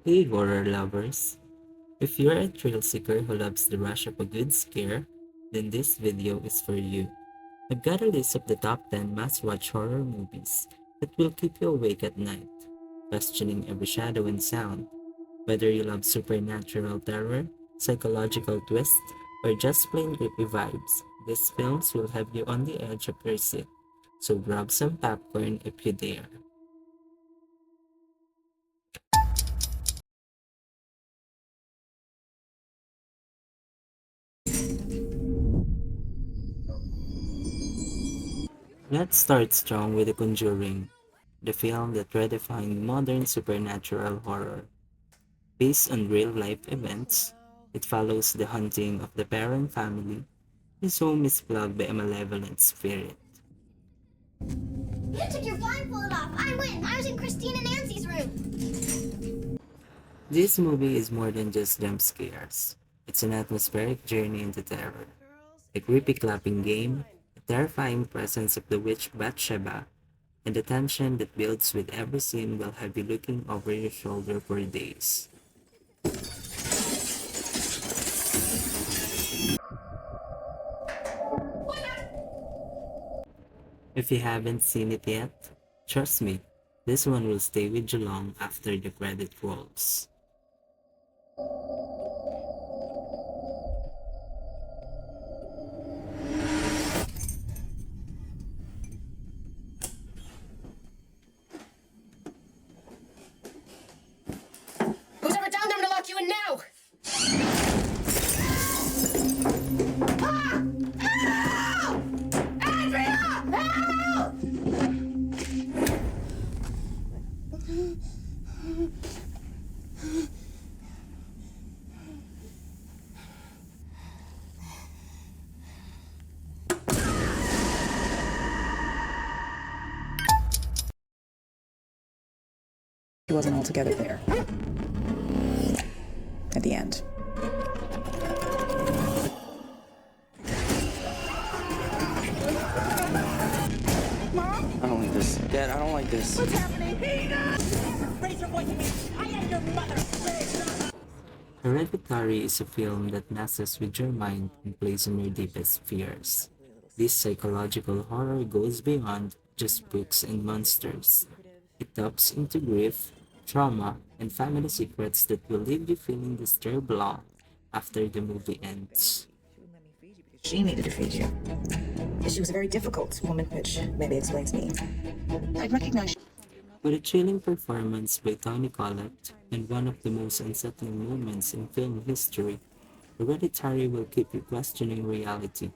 Hey, horror lovers! If you're a thrill seeker who loves the rush of a good scare, then this video is for you. I've got a list of the top 10 must watch horror movies that will keep you awake at night, questioning every shadow and sound. Whether you love supernatural terror, psychological twists, or just plain creepy vibes, these films will have you on the edge of your seat. So grab some popcorn if you dare. Let's start strong with The Conjuring, the film that redefined modern supernatural horror. Based on real life events, it follows the hunting of the Perron family, whose home is plagued by a malevolent spirit. You took your blindfold off. I win. I was in Christine and Nancy's room. This movie is more than just jump scares. It's an atmospheric journey into terror. A creepy clapping game, the terrifying presence of the witch Bathsheba, and the tension that builds with every scene will have you looking over your shoulder for days. If you haven't seen it yet, trust me, this one will stay with you long after the credit rolls. Who's ever down there? I'm gonna lock you in now. Ah! Help! Andrea! Help! He wasn't altogether there. At the end. I don't like this. Dad, I don't like this. What's happening? Raise your voice at me. I am your mother. Hereditary is a film that messes with your mind and plays on your deepest fears. This psychological horror goes beyond just books and monsters. It taps into grief, trauma, and family secrets that will leave you feeling disturbed long after the movie ends. She needed to feed you. She was a very difficult woman, which maybe explains me. I recognize. With a chilling performance by Toni Collette and one of the most unsettling moments in film history, Hereditary will keep you questioning reality.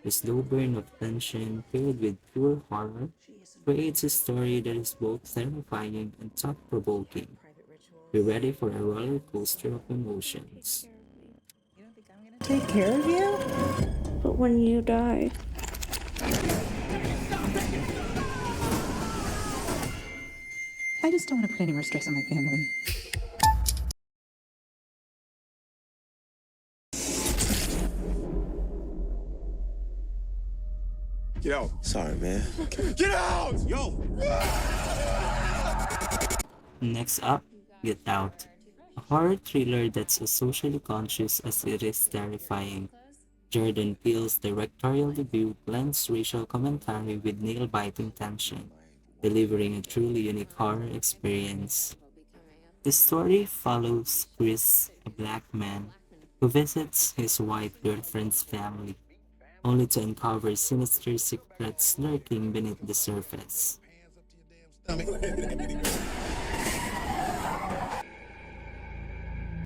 The slow burn of tension paired with pure horror creates a story that is both terrifying and thought-provoking. Be ready for a roller coaster of emotions. Take care of you? But when you die, I just don't want to put any more stress on my family. Get out. Sorry, man. Get out! Yo! Next up, Get Out, a horror thriller that's as socially conscious as it is terrifying. Jordan Peele's directorial debut blends racial commentary with nail-biting tension, delivering a truly unique horror experience. The story follows Chris, a black man, who visits his white girlfriend's family, only to uncover sinister secrets lurking beneath the surface.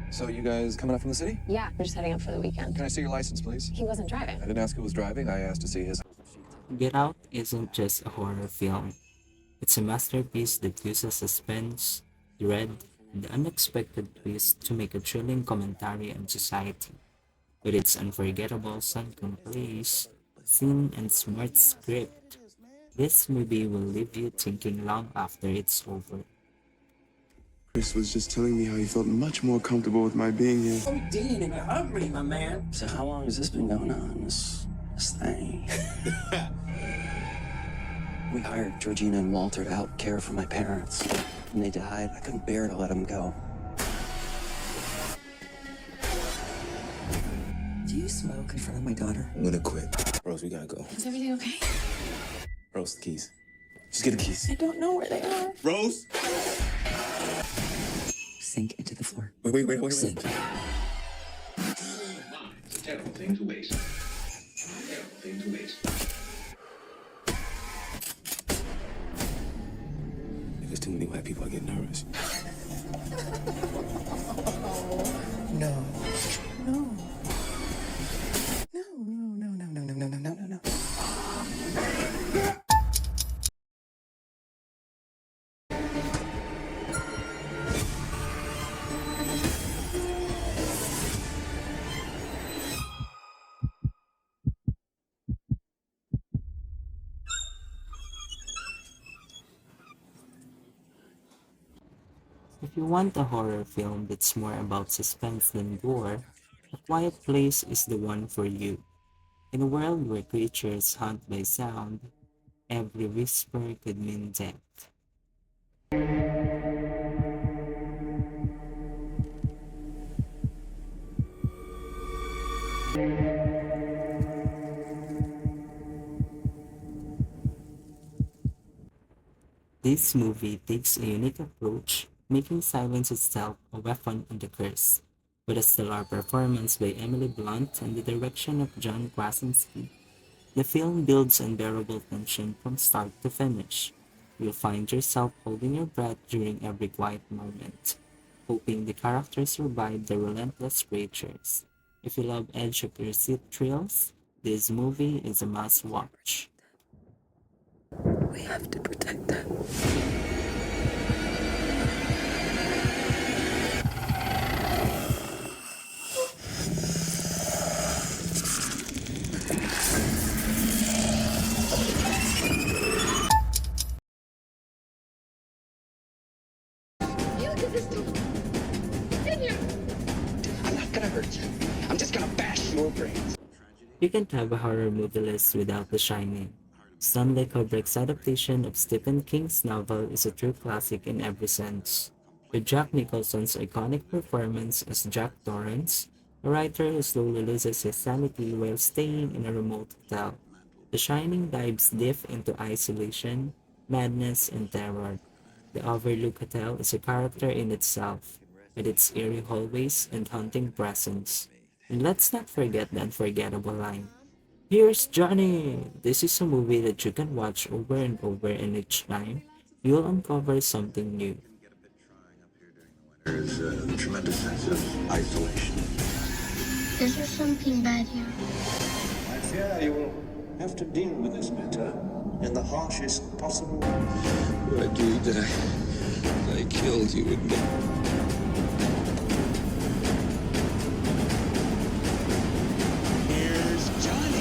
So you guys coming up from the city? Yeah, we're just heading up for the weekend. Can I see your license, please? He wasn't driving. I didn't ask who was driving. I asked to see his. Get Out isn't just a horror film. It's a masterpiece that uses suspense, dread, and the unexpected twist to make a thrilling commentary on society. With its unforgettable sunken place, scene, and smart script, this movie will leave you thinking long after it's over. Chris was just telling me how he felt much more comfortable with my being here. Dean, if you're hungry, my man. So how long has this been going on, this thing? We hired Georgina and Walter to help care for my parents. When they died, I couldn't bear to let them go. you smoke in front of my daughter? I'm gonna quit. Rose, we gotta go. Is everything okay? Rose, the keys. Just get the keys. I don't know where they are. Rose! Sink into the floor. Wait. Sink. It's a terrible thing to waste. Terrible thing to waste. If there's too many white people, I get nervous. No. No. No. If you want a horror film that's more about suspense than gore, A Quiet Place is the one for you. In a world where creatures hunt by sound, every whisper could mean death. This movie takes a unique approach, making silence itself a weapon and a curse. With a stellar performance by Emily Blunt and the direction of John Krasinski, the film builds unbearable tension from start to finish. You'll find yourself holding your breath during every quiet moment, hoping the characters survive the relentless creatures. If you love edge of your seat thrills, this movie is a must watch. We have to protect them. You did this to me. Get here. I'm not gonna hurt you. I'm just gonna bash your brains. You can't have a horror movie list without The Shining. Stanley Kubrick's adaptation of Stephen King's novel is a true classic in every sense. With Jack Nicholson's iconic performance as Jack Torrance, a writer who slowly loses his sanity while staying in a remote hotel. The Shining dives deep into isolation, madness, and terror. The Overlook Hotel is a character in itself, with its eerie hallways and haunting presence. And let's not forget the unforgettable line. Here's Johnny! This is a movie that you can watch over and over, and each time, you'll uncover something new. There's a tremendous sense of isolation. Is there something bad here? I fear you will have to deal with this matter in the harshest possible way. What I do that I killed you with me. Here's Johnny.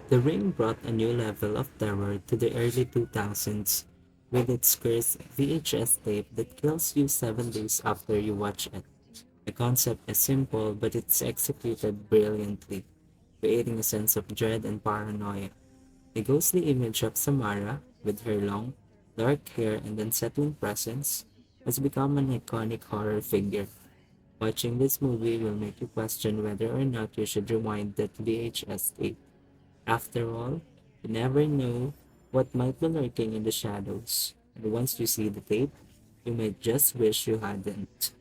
The Ring brought a new level of terror to the early 2000s with its cursed VHS tape that kills you 7 days after you watch it. The concept is simple, but it's executed brilliantly, creating a sense of dread and paranoia. The ghostly image of Samara, with her long, dark hair and unsettling presence, has become an iconic horror figure. Watching this movie will make you question whether or not you should rewind that VHS tape. After all, you never know what might be lurking in the shadows, and once you see the tape, you might just wish you hadn't.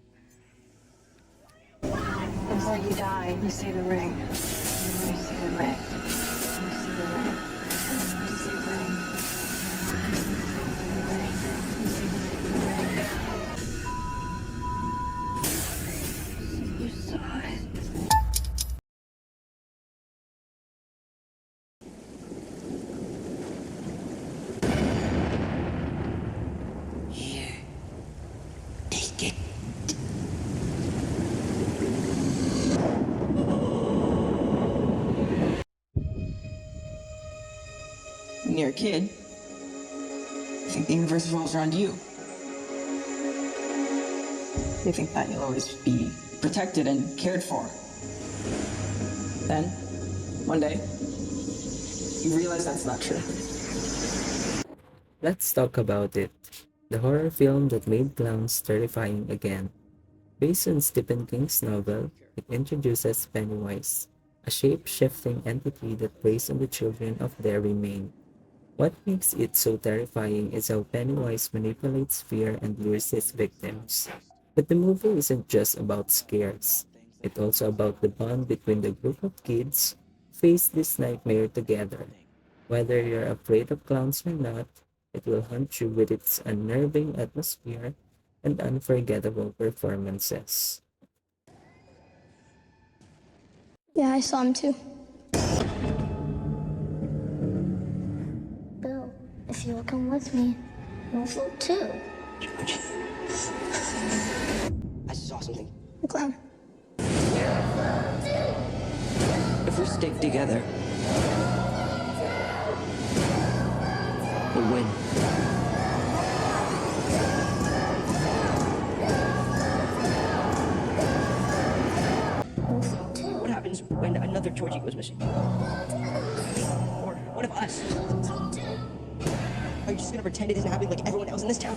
Before you die, you see the ring. You see the ring. You see the ring. You see the ring. You saw it. Take it. When you're a kid, you think the universe revolves around you. You think that you'll always be protected and cared for. Then, one day, you realize that's not true. Let's talk about it. The horror film that made clowns terrifying again. Based on Stephen King's novel, it introduces Pennywise, a shape-shifting entity that preys on the children of their remain. What makes it so terrifying is how Pennywise manipulates fear and lures his victims. But the movie isn't just about scares. It's also about the bond between the group of kids who face this nightmare together. Whether you're afraid of clowns or not, it will haunt you with its unnerving atmosphere and unforgettable performances. Yeah, I saw him too. Bill, if you'll come with me, we'll float too. I saw something. The clown. If we stick together, we'll win. We'll float too. What happens when another Georgie goes missing? Or what of us? Are you just gonna pretend it isn't happening like everyone else in this town?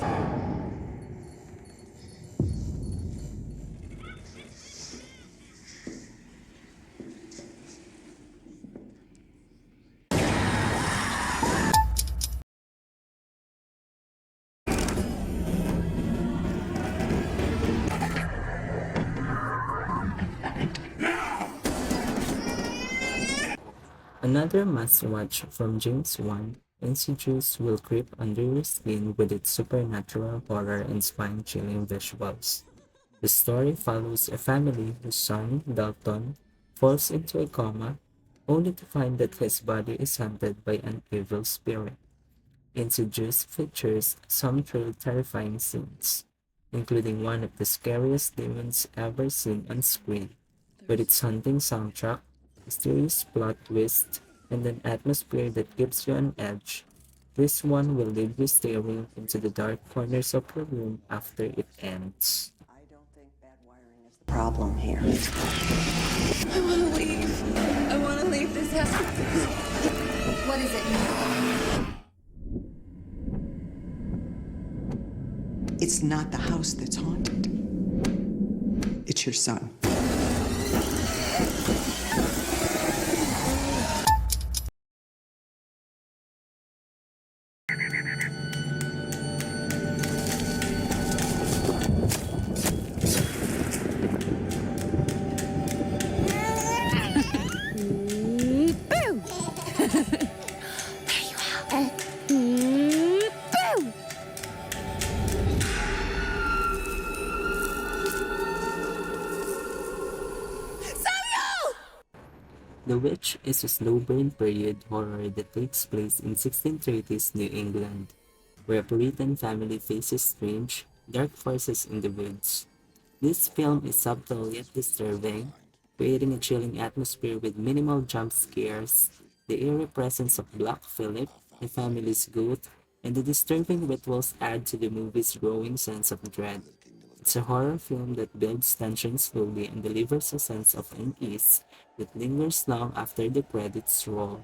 Another must-watch from James Wan, Insidious will creep under your skin with its supernatural horror and spine-chilling visuals. The story follows a family whose son, Dalton, falls into a coma, only to find that his body is haunted by an evil spirit. Insidious features some truly terrifying scenes, including one of the scariest demons ever seen on screen. With its haunting soundtrack, mysterious plot twist, and an atmosphere that gives you an edge, this one will leave you staring into the dark corners of your room after it ends. I don't think bad wiring is the problem here. I want to leave. I want to leave this house. What is it? It's not the house that's haunted. It's your son. The Witch is a slow burn period horror that takes place in 1630s New England, where a Puritan family faces strange, dark forces in the woods. This film is subtle yet disturbing, creating a chilling atmosphere with minimal jump scares, the eerie presence of Black Phillip, the family's goat, and the disturbing rituals add to the movie's growing sense of dread. It's a horror film that builds tension slowly and delivers a sense of unease that lingers long after the credits roll.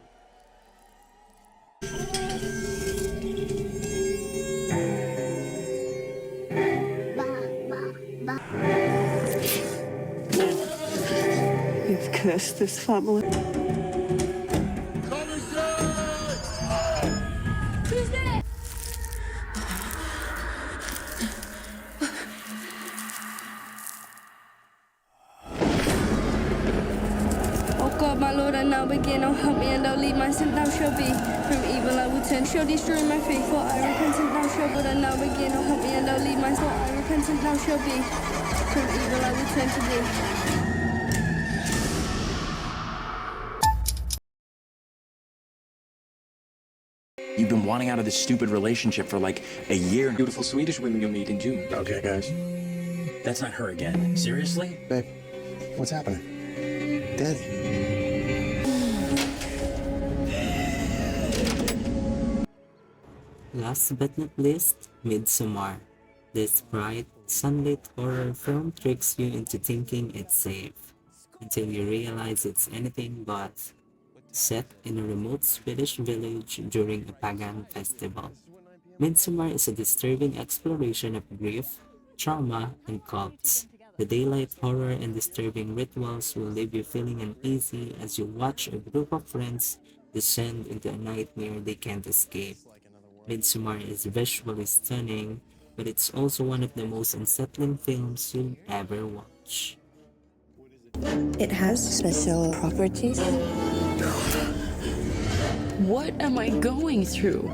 You've cursed this family. God, my Lord, I now begin. Oh, help me, and thou lead my sin, thou shalt be. From evil I will turn, shall destroy my faith, for I repent, and thou shalt, but I now begin. Oh, help me, and thou lead my soul, I repent, and thou shalt be. From evil I will turn to thee. You've been wanting out of this stupid relationship for like a year. Beautiful Swedish women you'll meet in June. Okay, guys. That's not her again. Seriously? Babe, what's happening? Daddy. Last but not least, Midsommar. This bright, Sunlit horror film tricks you into thinking it's safe until you realize it's anything but. Set in a remote Swedish village during a pagan festival, Midsommar is a disturbing exploration of grief, trauma, and cults. The daylight horror and disturbing rituals will leave you feeling uneasy as you watch a group of friends descend into a nightmare they can't escape. Midsommar is visually stunning, but it's also one of the most unsettling films you'll ever watch. It has special properties. What am I going through?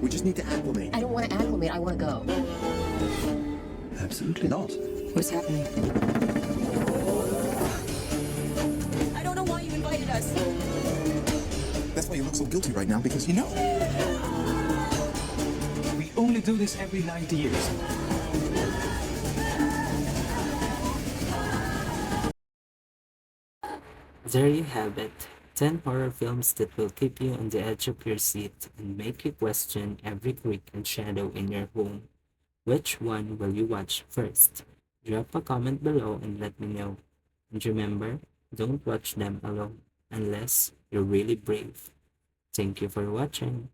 We just need to acclimate. I don't want to acclimate, I want to go. Absolutely not. What's happening? I don't know why you invited us. That's why you look so guilty right now, because you know. We only do this every 90 years. There you have it. 10 horror films that will keep you on the edge of your seat and make you question every creak and shadow in your home. Which one will you watch first? Drop a comment below and let me know. And remember, don't watch them alone unless you're really brave. Thank you for watching.